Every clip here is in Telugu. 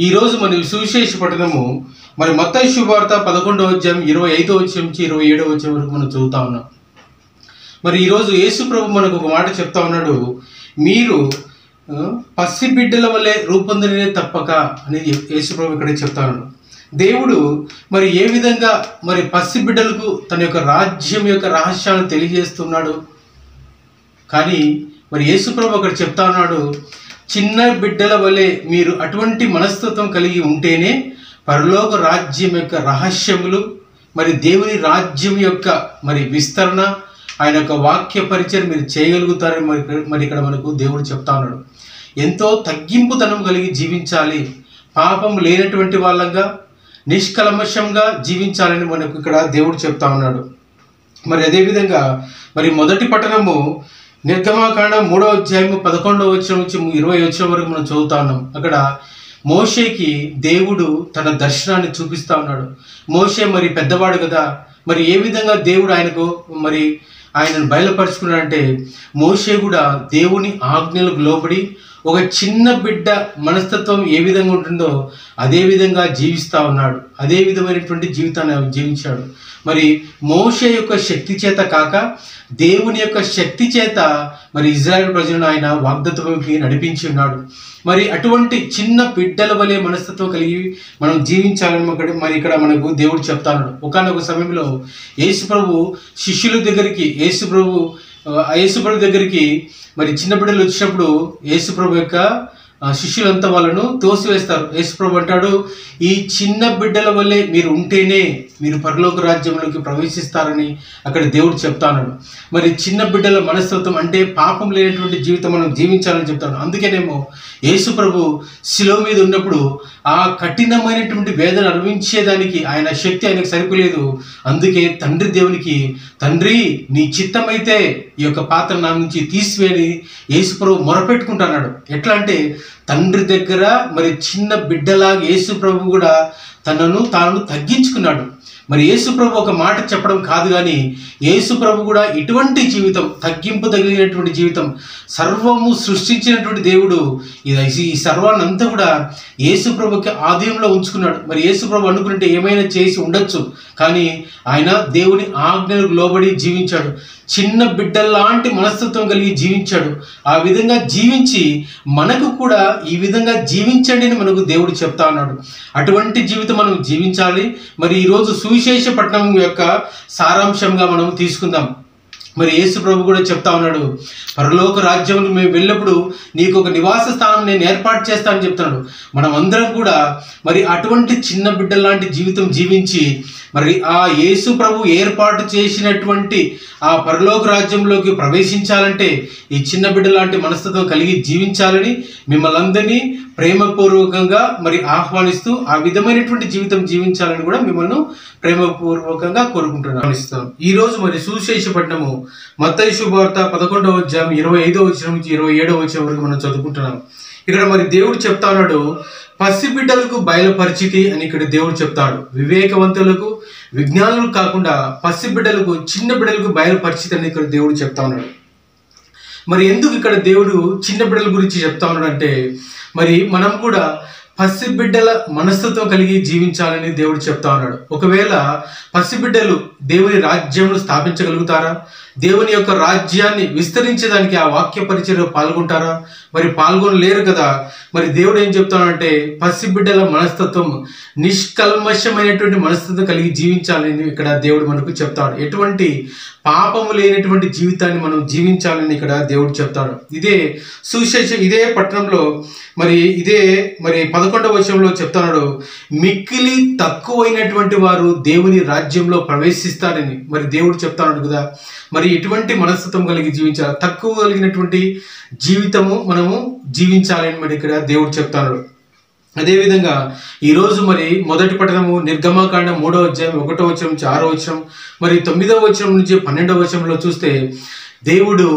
ఈరోజు మన సువిశేష పఠనము మరి మత్తయి శుభవార్త 11వ అధ్యాయం 25వ వచనం నుంచి 27వ వచనం వరకు మనం చదువుతా ఉన్నాం. మరి ఈరోజు యేసు ప్రభు మనకు ఒక మాట చెప్తా ఉన్నాడు, మీరు పసి బిడ్డల వల్లే రూపొందనే తప్పక అనేది యేసు ప్రభు ఇక్కడ చెప్తా ఉన్నాడు. దేవుడు మరి ఏ విధంగా మరి పసి బిడ్డలకు తన యొక్క రాజ్యం యొక్క రహస్యాలను తెలియజేస్తున్నాడు. కానీ మరి యేసు ప్రభు అక్కడ చెప్తా ఉన్నాడు, చిన్న బిడ్డల వలె మీరు అటువంటి మనస్తత్వం కలిగి ఉంటేనే పరలోక రాజ్యం యొక్క రహస్యములు మరి దేవుని రాజ్యం యొక్క మరి విస్తరణ ఆయన యొక్క వాక్య పరిచయం మీరు చేయగలుగుతారని మరి ఇక్కడ మనకు దేవుడు చెప్తా ఉన్నాడు. ఎంతో తగ్గింపుతనం కలిగి జీవించాలి, పాపం లేనటువంటి వాళ్ళంగా నిష్కల్మషంగా జీవించాలని మనకు ఇక్కడ దేవుడు చెప్తా ఉన్నాడు. మరి అదేవిధంగా మరి మొదటి పట్టణము నిర్గమాకాండం 3వ అధ్యాయం 11వ వచనం నుంచి 20వ వచనం వరకు మనం చదువుతా ఉన్నాం. అక్కడ మోషేకి దేవుడు తన దర్శనాన్ని చూపిస్తా ఉన్నాడు. మోషే మరి పెద్దవాడు కదా, మరి ఏ విధంగా దేవుడు ఆయనను బయలుపరుచుకున్నాడంటే, మోషే కూడా దేవుని ఆజ్ఞలకు లోబడి ఒక చిన్న బిడ్డ మనస్తత్వం ఏ విధంగా ఉంటుందో అదే విధంగా జీవిస్తూ ఉన్నాడు. అదే విధమైనటువంటి జీవితాన్ని జీవించాడు. మరి మోషే యొక్క శక్తి చేత కాక దేవుని యొక్క శక్తి చేత మరి ఇజ్రాయెల్ ప్రజలను ఆయన వాగ్దత్వంకి నడిపించి ఉన్నాడు. మరి అటువంటి చిన్న బిడ్డల వలె మనస్తత్వం కలిగి మనం జీవించాలని మరి ఇక్కడ మనకు దేవుడు చెప్తాడు. ఒకానొక సమయంలో యేసుప్రభు శిష్యుల దగ్గరికి యేసుప్రభు దగ్గరికి మరి చిన్న బిడ్డలు వచ్చినప్పుడు యేసుప్రభు యొక్క శిష్యులంతా వాళ్ళను తోసివేస్తారు. యేసుప్రభు అంటాడు, ఈ చిన్న బిడ్డల వల్లే మీరు ఉంటేనే మీరు పరలోక రాజ్యంలోకి ప్రవేశిస్తారని అక్కడ దేవుడు చెప్తాడు. మరి చిన్న బిడ్డల మనస్తత్వం అంటే పాపం లేనటువంటి జీవితం మనం జీవించాలని చెప్తాడు. అందుకేనేమో యేసుప్రభు శిలువ మీద ఉన్నప్పుడు ఆ కఠినమైనటువంటి వేదన అనుభవించేదానికి ఆయన శక్తి ఆయనకు సరిపోలేదు. అందుకే తండ్రి దేవునికి, తండ్రి నీ చిత్తమైతే ఈ యొక్క పాత్ర నా నుంచి తీసివేయని యేసుప్రభు మొరపెట్టుకుంటున్నాడు. ఎట్లా అంటే తండ్రి దగ్గర మరి చిన్న బిడ్డలాగా యేసుప్రభు కూడా తనను తాను తగ్గించుకున్నాడు. మరి యేసుప్రభు ఒక మాట చెప్పడం కాదు, కానీ యేసుప్రభు కూడా ఇటువంటి జీవితం, తగ్గింపు తగిలినటువంటి జీవితం, సర్వము సృష్టించినటువంటి దేవుడు ఈ సర్వాన్ని అంతా కూడా యేసుప్రభుకి ఆధీనంలో ఉంచుకున్నాడు. మరి యేసుప్రభు అనుకుంటే ఏమైనా చేసి ఉండొచ్చు, కానీ ఆయన దేవుని ఆజ్ఞలకు లోబడి జీవించాడు. చిన్న బిడ్డల్లాంటి మనస్తత్వం కలిగి జీవించాడు. ఆ విధంగా జీవించి మనకు కూడా ఈ విధంగా జీవించండి అని మనకు దేవుడు చెప్తా ఉన్నాడు. అటువంటి జీవితం మనం జీవించాలి. మరి ఈరోజు సువిశేష పట్టణం యొక్క సారాంశంగా మనం తీసుకుందాం. మరి యేసు ప్రభు కూడా చెప్తా ఉన్నాడు, పరలోక రాజ్యంలో మేము వెళ్ళినప్పుడు నీకు ఒక నివాస స్థానం నేను ఏర్పాటు చేస్తానని చెప్తున్నాడు. మనం అందరం కూడా మరి అటువంటి చిన్న బిడ్డలాంటి జీవితం జీవించి మరి ఆ యేసు ప్రభు ఏర్పాటు చేసినటువంటి ఆ పరలోక రాజ్యంలోకి ప్రవేశించాలంటే ఈ చిన్న బిడ్డలాంటి మనస్తత్వం కలిగి జీవించాలని మిమ్మల్ని అందరినీ ప్రేమపూర్వకంగా మరి ఆహ్వానిస్తూ ఆ విధమైనటువంటి జీవితం జీవించాలని కూడా మిమ్మల్ని ప్రేమపూర్వకంగా కోరుకుంటున్నాను. ఈరోజు మరి సువిశేష పట్టణము మత్తయి శుభవార్త 11వ అధ్యాయం 25వ వచనం నుంచి 27వ వచనం వరకు మనం చదువుకుంటున్నాం. ఇక్కడ మరి దేవుడు చెప్తా ఉన్నాడు, పసి బిడ్డలకు బయలుపరిచితి అని ఇక్కడ దేవుడు చెప్తాడు. వివేకవంతులకు విజ్ఞానులకు కాకుండా పసి బిడ్డలకు, చిన్న బిడ్డలకు బయలుపరిచితి అని ఇక్కడ దేవుడు చెప్తా ఉన్నాడు. మరి ఎందుకు ఇక్కడ దేవుడు చిన్న బిడ్డల గురించి చెప్తా ఉన్నాడు అంటే, మరి మనం కూడా పసిబిడ్డల మనస్తత్వం కలిగి జీవించాలని దేవుడు చెప్తా ఉన్నాడు. ఒకవేళ పసిబిడ్డలు దేవుని రాజ్యంను స్థాపించగలుగుతారా? దేవుని యొక్క రాజ్యాన్ని విస్తరించడానికి ఆ వాక్య పరిచర్యలో పాల్గొంటారా? మరి పాల్గొనలేరు కదా. మరి దేవుడు ఏం చెప్తానంటే, పసిబిడ్డల మనస్తత్వం, నిష్కల్మషమైనటువంటి మనస్తత్వం కలిగి జీవించాలని ఇక్కడ దేవుడు మనకు చెప్తాడు. ఎటువంటి పాపము లేనటువంటి జీవితాన్ని మనం జీవించాలని ఇక్కడ దేవుడు చెప్తాడు. ఇదే పట్టణంలో మరి 11వ వచనంలో చెప్తున్నాడు, మిక్కిలి తక్కువైనటువంటి వారు దేవుని రాజ్యంలో ప్రవేశిస్తారని మరి దేవుడు చెప్తాడు కదా. మరి ఎటువంటి మనస్తత్వం కలిగి జీవించాలి, తక్కువ కలిగినటువంటి జీవితము మనము జీవించాలని మరి ఇక్కడ దేవుడు చెప్తాడు. అదేవిధంగా ఈరోజు మరి మొదటి పట్టణము నిర్గమాకాండం 3వ అధ్యాయం 1వ వచనం నుంచి 6వ వచనం, మరి 9వ వచనం నుంచి 12వ వచనంలో చూస్తే దేవుడు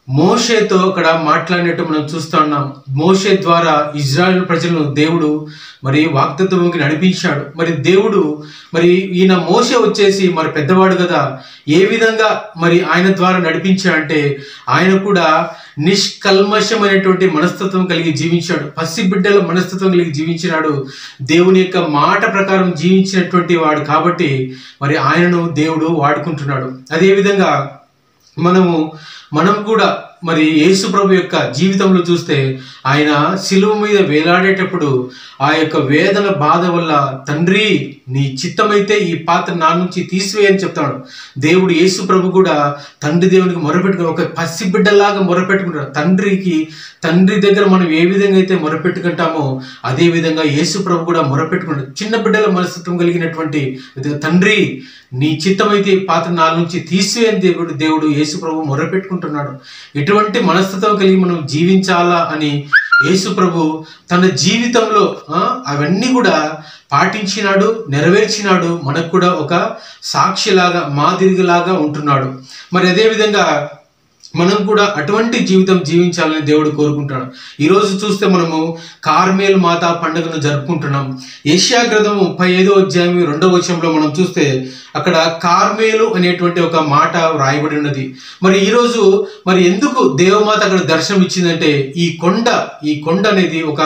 మోషేతో అక్కడ మాట్లాడినట్టు మనం చూస్తూ ఉన్నాం. మోషే ద్వారా ఇజ్రాయెల్ ప్రజలను దేవుడు మరి వాగ్దత్వంలోకి నడిపించాడు. మరి దేవుడు మరి ఈయన మోషే వచ్చేసి మరి పెద్దవాడు కదా, ఏ విధంగా మరి ఆయన ద్వారా నడిపించాడంటే ఆయన కూడా నిష్కల్మషమైనటువంటి మనస్తత్వం కలిగి జీవించాడు. పసిబిడ్డల మనస్తత్వం కలిగి జీవించినాడు. దేవుని యొక్క మాట ప్రకారం జీవించినటువంటి వాడు కాబట్టి మరి ఆయనను దేవుడు వాడుకుంటున్నాడు. అదేవిధంగా మనం కూడా మరి యేసు ప్రభు యొక్క జీవితంలో చూస్తే ఆయన శిలువ మీద వేలాడేటప్పుడు ఆ యొక్క వేదన బాధ వల్ల తండ్రి నీ చిత్తమైతే ఈ పాత్ర నా నుంచి తీసివేయని చెప్తాడు. దేవుడు యేసు ప్రభు కూడా తండ్రి దేవునికి మొరపెట్టుకుని ఒక పసిబిడ్డలాగా మొరపెట్టుకుంటాడు. తండ్రి దగ్గర మనం ఏ విధంగా అయితే మొరపెట్టుకుంటామో అదే విధంగా యేసు ప్రభు కూడా మొరపెట్టుకుంటాడు. చిన్న బిడ్డల మనస్తత్వం కలిగినటువంటి తండ్రి నీ చిత్తమైతే ఈ పాత్ర నా నుంచి తీసివేయని దేవుడు యేసు ప్రభు మొరపెట్టుకుంటున్నాడు. ఎటువంటి మనస్తత్వం కలిగి మనం జీవించాలా అని యేసు ప్రభు తన జీవితంలో అవన్నీ కూడా పాటించినాడు, నెరవేర్చినాడు. మనకు కూడా ఒక సాక్షిలాగా మాదిరిలాగా ఉంటున్నాడు. మరి అదేవిధంగా మనం కూడా అటువంటి జీవితం జీవించాలని దేవుడు కోరుకుంటున్నాడు. ఈరోజు చూస్తే మనము కార్మేల్ మాతా పండుగను జరుపుకుంటున్నాం. యెషయా గ్రంథము 35వ అధ్యాయం 2వ వచనంలో మనం చూస్తే అక్కడ కార్మేలు అనేటువంటి ఒక మాట వ్రాయబడి ఉన్నది. మరి ఈరోజు మరి ఎందుకు దేవమాత అక్కడ దర్శనం ఇచ్చిందంటే ఈ కొండ అనేది ఒక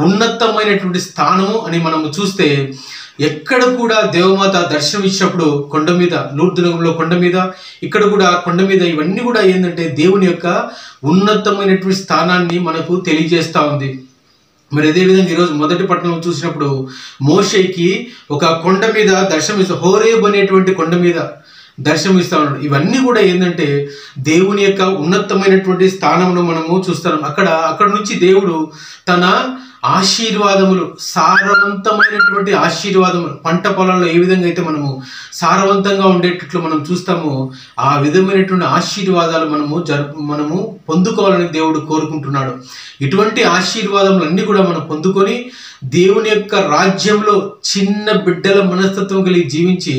ఉన్నతమైనటువంటి స్థానము అని మనము చూస్తే ఎక్కడ కూడా దేవమాత దర్శనం ఇచ్చినప్పుడు కొండ మీద, లూర్దునగంలో కొండ మీద, ఇక్కడ కూడా కొండ మీద, ఇవన్నీ కూడా ఏంటంటే దేవుని యొక్క ఉన్నతమైనటువంటి స్థానాన్ని మనకు తెలియజేస్తూ ఉంది. మరి అదేవిధంగా ఈరోజు మొదటి పట్టణం చూసినప్పుడు మోషేకి ఒక కొండ మీద దర్శనమిస్తా, హోరేబ్ అనేటువంటి కొండ మీద దర్శనమిస్తా ఉన్నాడు. ఇవన్నీ కూడా ఏంటంటే దేవుని యొక్క ఉన్నతమైనటువంటి స్థానమును మనము చూస్తాం. అక్కడ నుంచి దేవుడు తన ఆశీర్వాదములు, సారవంతమైనటువంటి ఆశీర్వాదములు, పంట పొలాల్లో ఏ విధంగా అయితే మనము సారవంతంగా ఉండేటట్లు మనం చూస్తామో ఆ విధమైనటువంటి ఆశీర్వాదాలు మనము పొందుకోవాలని దేవుడు కోరుకుంటున్నాడు. ఇటువంటి ఆశీర్వాదములన్నీ కూడా మనం పొందుకొని దేవుని యొక్క రాజ్యంలో చిన్న బిడ్డల మనస్తత్వం కలిగి జీవించి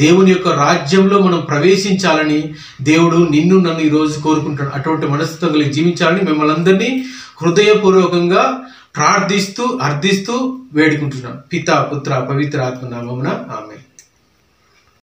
దేవుని యొక్క రాజ్యంలో మనం ప్రవేశించాలని దేవుడు నిన్ను నన్ను ఈరోజు కోరుకుంటాడు. అటువంటి మనస్తత్వం కలిగి జీవించాలని మిమ్మల్ని అందరినీ హృదయపూర్వకంగా ప్రార్థిస్తూ అర్థిస్తూ వేడుకుంటున్నాం. పితా పుత్ర పవిత్ర ఆత్మ నామమున ఆమేన్.